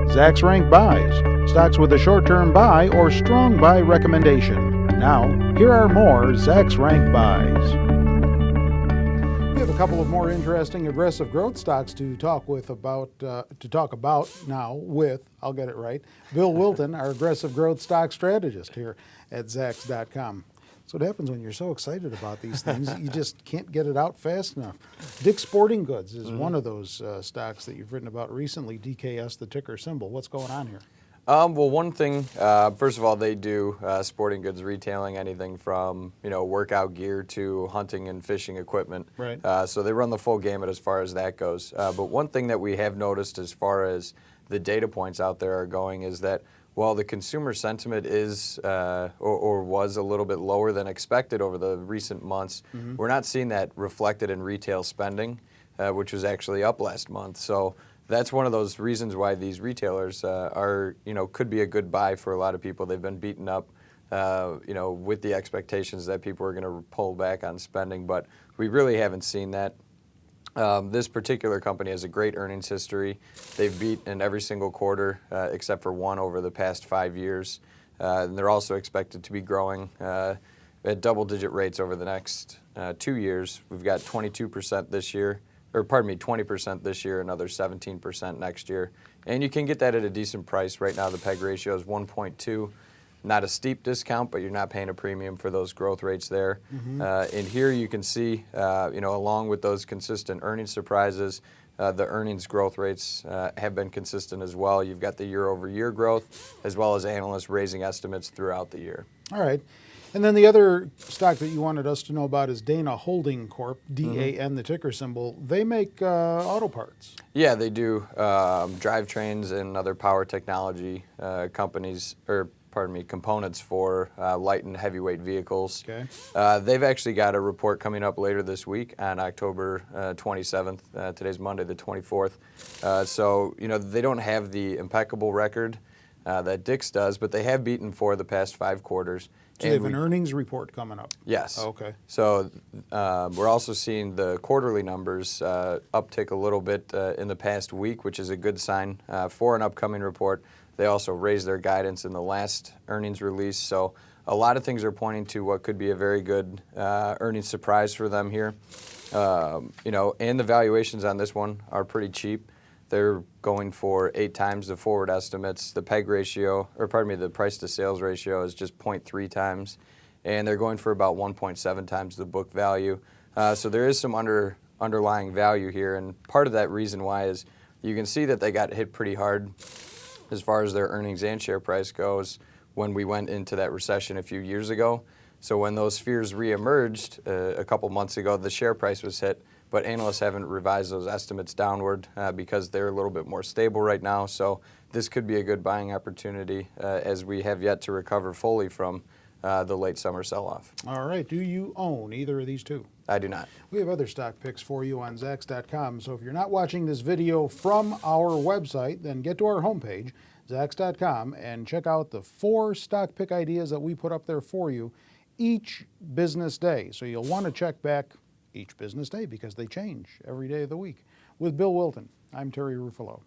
Zacks Rank Buys, stocks with a short-term buy or strong buy recommendation. Now, here are more Zacks Rank Buys. We have a couple of more interesting aggressive growth stocks to talk about now with, I'll get it right, Bill Wilton, our aggressive growth stock strategist here at Zacks.com. So what happens when you're so excited about these things, you just can't get it out fast enough. Dick's Sporting Goods is one of those stocks that you've written about recently, DKS, the ticker symbol. What's going on here? Well, one thing, first of all, they do sporting goods retailing, anything from workout gear to hunting and fishing equipment. Right. So they run the full gamut as far as that goes. But one thing that we have noticed as far as the data points out there are going is that while the consumer sentiment is or was a little bit lower than expected over the recent months, we're not seeing that reflected in retail spending, which was actually up last month. So that's one of those reasons why these retailers could be a good buy for a lot of people. They've been beaten up, with the expectations that people are going to pull back on spending, but we really haven't seen that. This particular company has a great earnings history. They've beat in every single quarter except for one over the past 5 years. And they're also expected to be growing at double-digit rates over the next 2 years. We've got 20% this year, another 17% next year. And you can get that at a decent price. Right now the PEG ratio is 1.2. Not a steep discount, but you're not paying a premium for those growth rates there. And here you can see, along with those consistent earnings surprises, the earnings growth rates have been consistent as well. You've got the year-over-year growth, as well as analysts raising estimates throughout the year. All right. And then the other stock that you wanted us to know about is Dana Holding Corp, DAN, the ticker symbol. They make auto parts. Yeah, they do. Drivetrains and other power technology components for light and heavyweight vehicles. Okay. They've actually got a report coming up later this week on October 27th. Today's Monday, the 24th. So they don't have the impeccable record that Dick's does, but they have beaten for the past 5 quarters. So they have an earnings report coming up. Yes. Oh, okay. So we're also seeing the quarterly numbers uptick a little bit in the past week, which is a good sign for an upcoming report. They also raised their guidance in the last earnings release. So a lot of things are pointing to what could be a very good earnings surprise for them here. And the valuations on this one are pretty cheap. They're going for 8 times the forward estimates. The PEG ratio, the price to sales ratio is just 0.3 times. And they're going for about 1.7 times the book value. So there is some underlying value here. And part of that reason why is you can see that they got hit pretty hard as far as their earnings and share price goes when we went into that recession a few years ago. So when those fears reemerged a couple months ago, the share price was hit, but analysts haven't revised those estimates downward because they're a little bit more stable right now. So this could be a good buying opportunity as we have yet to recover fully from the late summer sell-off. All right. Do you own either of these two? I do not. We have other stock picks for you on Zacks.com. So if you're not watching this video from our website, then get to our homepage, Zacks.com, and check out the 4 stock pick ideas that we put up there for you each business day. So you'll want to check back each business day because they change every day of the week. With Bill Wilton, I'm Terry Ruffalo.